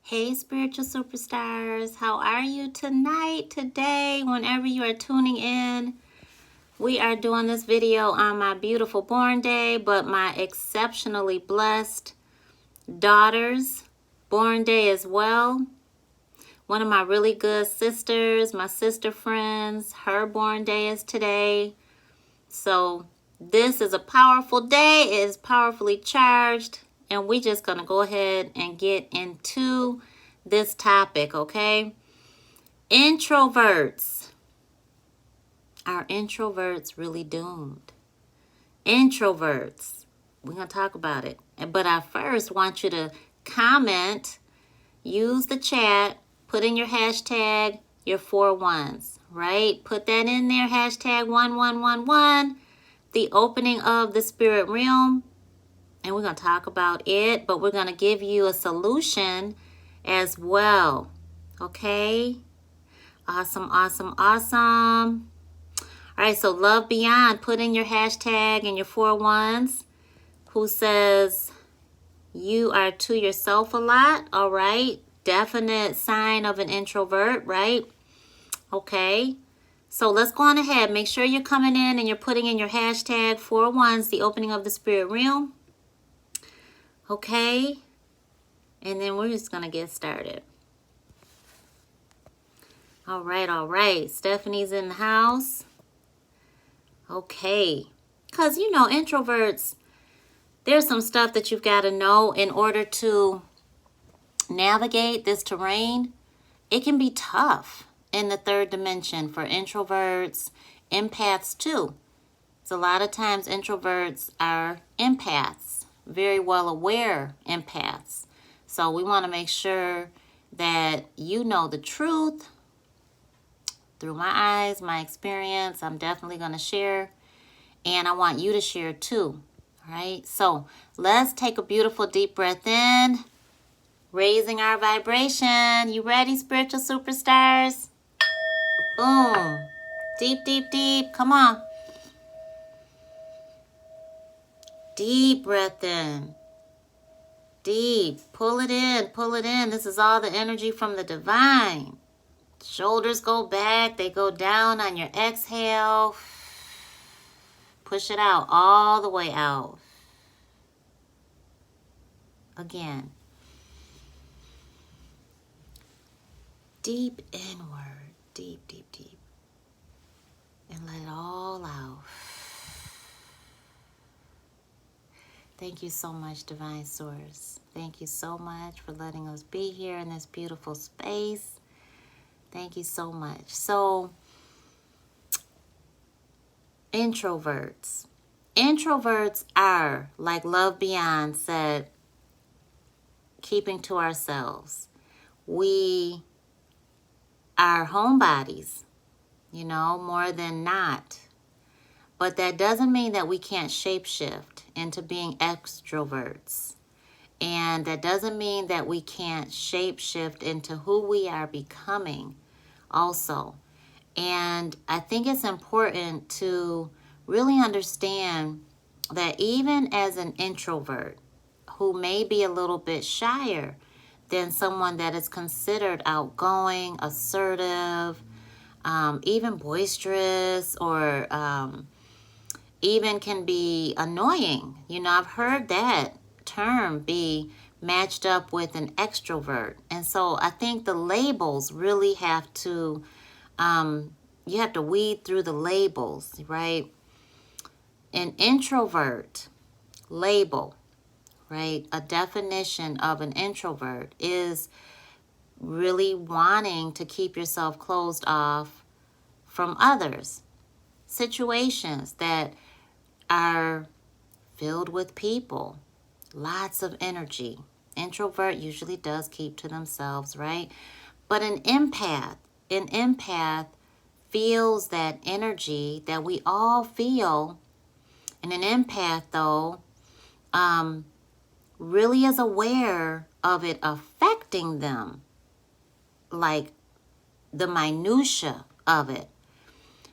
Hey, spiritual superstars, how are you tonight, today, whenever you are tuning in? We are doing this video on my beautiful born day, but my exceptionally blessed daughter's born day as well. One of my really good sisters, my sister friends, her born day is today. So this is a powerful day. It is powerfully charged. And we're just going to go ahead and get into this topic, okay? Introverts. Are introverts really doomed? Introverts. We're going to talk about it. But I first want you to comment, use the chat, put in your hashtag, your 4 ones, right? Put that in there, hashtag 1111, the opening of the spirit realm. And we're going to talk about it, but we're going to give you a solution as well. Okay? Awesome, awesome, awesome. All right, so Love Beyond, put in your hashtag and your 4 ones. Who says you are to yourself a lot? All right. Definite sign of an introvert, right? Okay. So let's go on ahead. Make sure you're coming in and you're putting in your hashtag 4 ones, the opening of the spirit realm. Okay. And then we're just going to get started. All right, all right. Stephanie's in the house. Okay. Because, you know, introverts, there's some stuff that you've got to know in order to navigate this terrain. It can be tough in the 3rd dimension for introverts, empaths too. So a lot of times introverts are empaths, very well aware empaths. So we want to make sure that you know the truth through my eyes, my experience. I'm definitely going to share, and I want you to share too. All right, so let's take a beautiful deep breath in, raising our vibration. You ready, spiritual superstars? Boom. Deep, deep, deep. Come on. Deep breath in. Deep. Pull it in. Pull it in. This is all the energy from the divine. Shoulders go back. They go down on your exhale. Push it out all the way out. Again. Deep inward. Deep, deep, deep. And let it all out. Thank you so much, Divine Source. Thank you so much for letting us be here in this beautiful space. Thank you so much. So, introverts. Introverts are, like Love Beyond said, keeping to ourselves. We are homebodies, you know, more than not. But that doesn't mean that we can't shapeshift into being extroverts. And that doesn't mean that we can't shapeshift into who we are becoming also. And I think it's important to really understand that even as an introvert who may be a little bit shyer than someone that is considered outgoing, assertive, even boisterous, or even can be annoying. You know, I've heard that term be matched up with an extrovert. And so I think the labels really have to, you have to weed through the labels, right? An introvert label, right? A definition of an introvert is really wanting to keep yourself closed off from others. Situations that are filled with people, lots of energy. Introvert usually does keep to themselves, right? But an empath feels that energy that we all feel. And an empath, though, really is aware of it affecting them, like the minutia of it.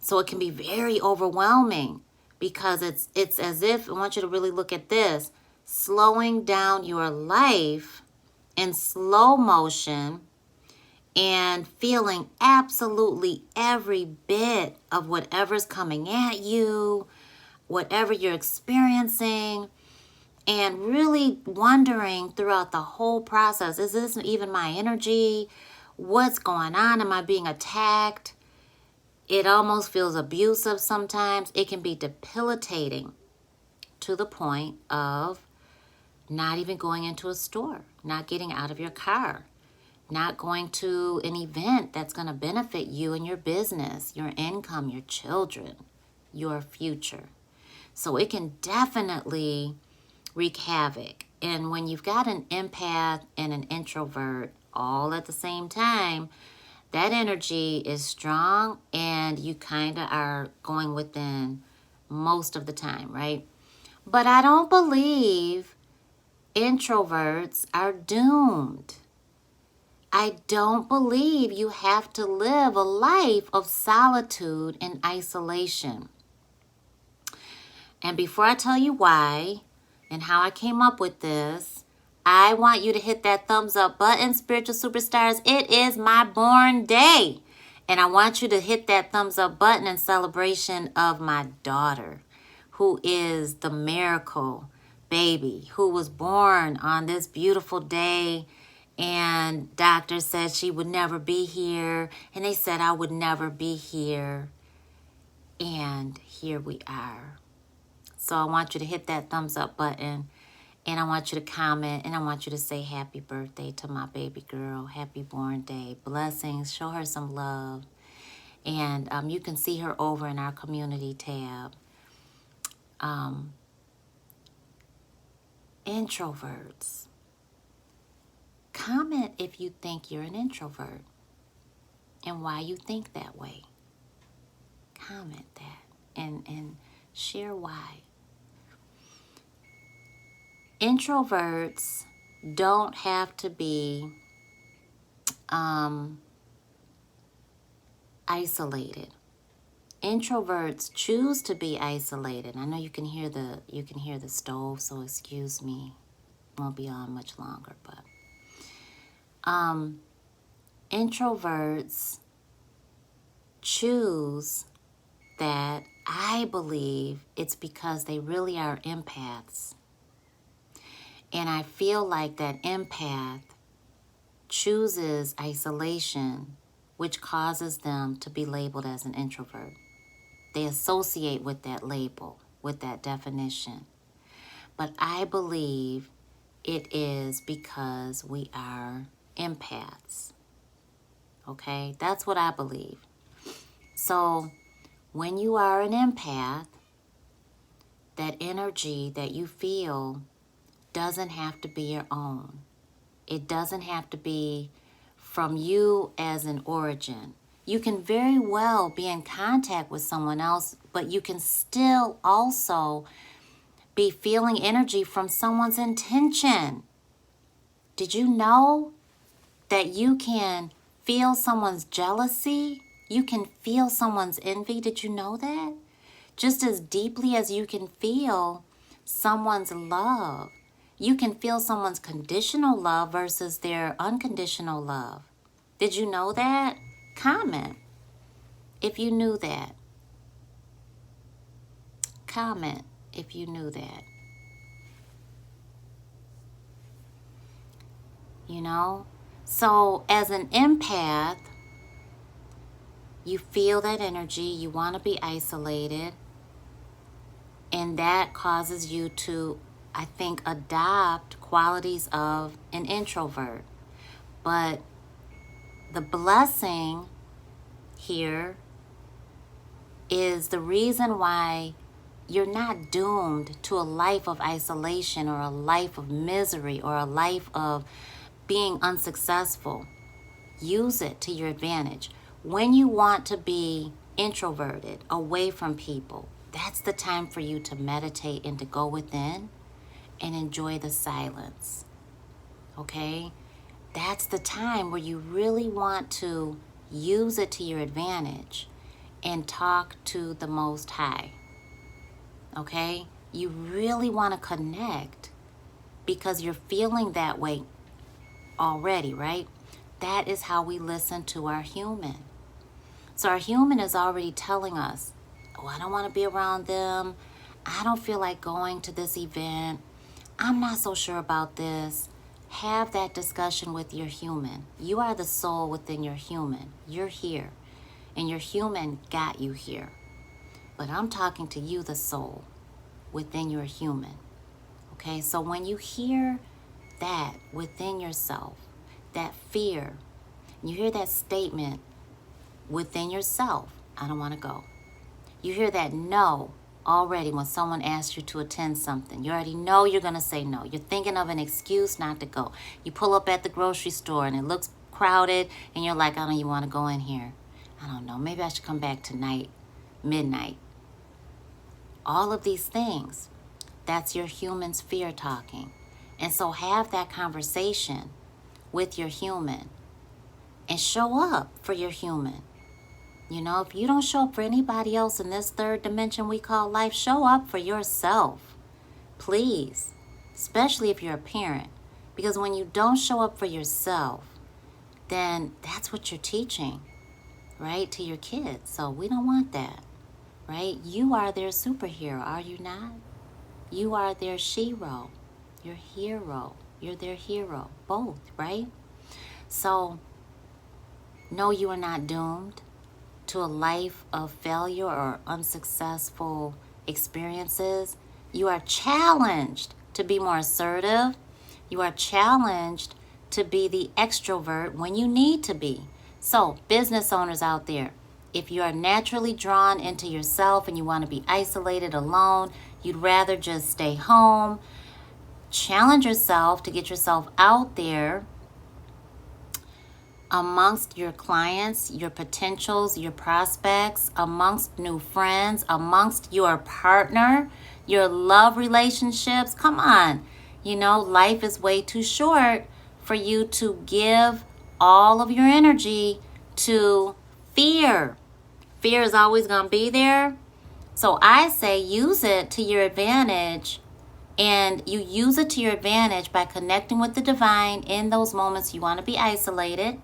So it can be very overwhelming because it's as if, I want you to really look at this, slowing down your life in slow motion and feeling absolutely every bit of whatever's coming at you, whatever you're experiencing, and really wondering throughout the whole process, is this even my energy? What's going on? Am I being attacked? It almost feels abusive sometimes. It can be debilitating to the point of not even going into a store, not getting out of your car, not going to an event that's going to benefit you and your business, your income, your children, your future. So it can definitely wreak havoc. And when you've got an empath and an introvert all at the same time, that energy is strong and you kind of are going within most of the time, right? But I don't believe introverts are doomed. I don't believe you have to live a life of solitude and isolation. And before I tell you why and how I came up with this, I want you to hit that thumbs up button, spiritual superstars. It is my born day. And I want you to hit that thumbs up button in celebration of my daughter, who is the miracle baby, who was born on this beautiful day. And doctor said she would never be here. And they said I would never be here. And here we are. So I want you to hit that thumbs up button. And I want you to comment. And I want you to say happy birthday to my baby girl. Happy born day. Blessings. Show her some love. And you can see her over in our community tab. Introverts. Comment if you think you're an introvert and why you think that way. Comment that and share why. Introverts don't have to be isolated. Introverts choose to be isolated. I know you can hear the stove, so excuse me. Won't be on much longer, but introverts choose that. I believe it's because they really are empaths. And I feel like that empath chooses isolation, which causes them to be labeled as an introvert. They associate with that label, with that definition. But I believe it is because we are empaths. Okay? That's what I believe. So when you are an empath, that energy that you feel doesn't have to be your own. It doesn't have to be from you as an origin. You can very well be in contact with someone else, but you can still also be feeling energy from someone's intention. Did you know that you can feel someone's jealousy? You can feel someone's envy. Did you know that? Just as deeply as you can feel someone's love. You can feel someone's conditional love versus their unconditional love. Did you know that? Comment if you knew that. Comment if you knew that. You know? So as an empath, you feel that energy. You want to be isolated. And that causes you to, I think, adopt qualities of an introvert. But the blessing here is the reason why you're not doomed to a life of isolation or a life of misery or a life of being unsuccessful. Use it to your advantage. When you want to be introverted, away from people, that's the time for you to meditate and to go within and enjoy the silence. Okay? That's the time where you really want to use it to your advantage and talk to the Most High. Okay? You really want to connect because you're feeling that way already, right? That is how we listen to our human. So our human is already telling us, oh, I don't want to be around them. I don't feel like going to this event. I'm not so sure about this. Have that discussion with your human. You are the soul within your human. You're here. And your human got you here. But I'm talking to you, the soul, within your human. Okay, so when you hear that within yourself, that fear, you hear that statement within yourself, I don't want to go. You hear that no already when someone asks you to attend something. You already know you're going to say no. You're thinking of an excuse not to go. You pull up at the grocery store and it looks crowded and you're like, I don't even want to go in here. I don't know. Maybe I should come back tonight, midnight. All of these things, that's your human's fear talking. And so have that conversation with your human and show up for your human. You know, if you don't show up for anybody else in this third dimension we call life, show up for yourself. Please. Especially if you're a parent. Because when you don't show up for yourself, then that's what you're teaching, right, to your kids. So we don't want that, right? You are their superhero, are you not? You are their shero, your hero. You're their hero, both, right? So, no, you are not doomed to a life of failure or unsuccessful experiences. You are challenged to be more assertive. You are challenged to be the extrovert when you need to be. So, business owners out there, if you are naturally drawn into yourself and you want to be isolated, alone, you'd rather just stay home, challenge yourself to get yourself out there amongst your clients, your potentials, your prospects, amongst new friends, amongst your partner, your love relationships. Come on. You know, life is way too short for you to give all of your energy to fear. Fear is always going to be there. So I say use it to your advantage. And you use it to your advantage by connecting with the divine in those moments you want to be isolated.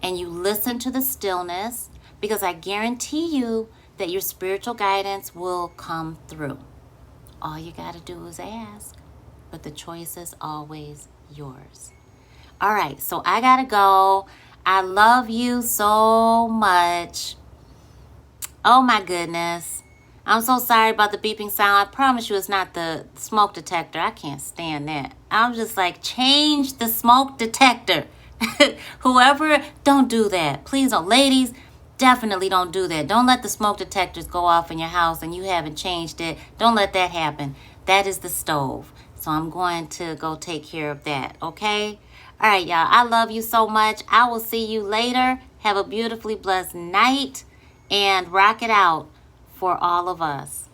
And you listen to the stillness, because I guarantee you that your spiritual guidance will come through. All you got to do is ask, but the choice is always yours. All right, so I got to go. I love you so much. Oh my goodness. I'm so sorry about the beeping sound. I promise you it's not the smoke detector. I can't stand that. I'm just like, change the smoke detector. Whoever, don't do that. Please don't. Ladies, definitely don't do that. Don't let the smoke detectors go off in your house and you haven't changed it. Don't let that happen. That is the stove. So I'm going to go take care of that, okay? All right, y'all. I love you so much. I will see you later. Have a beautifully blessed night and rock it out for all of us.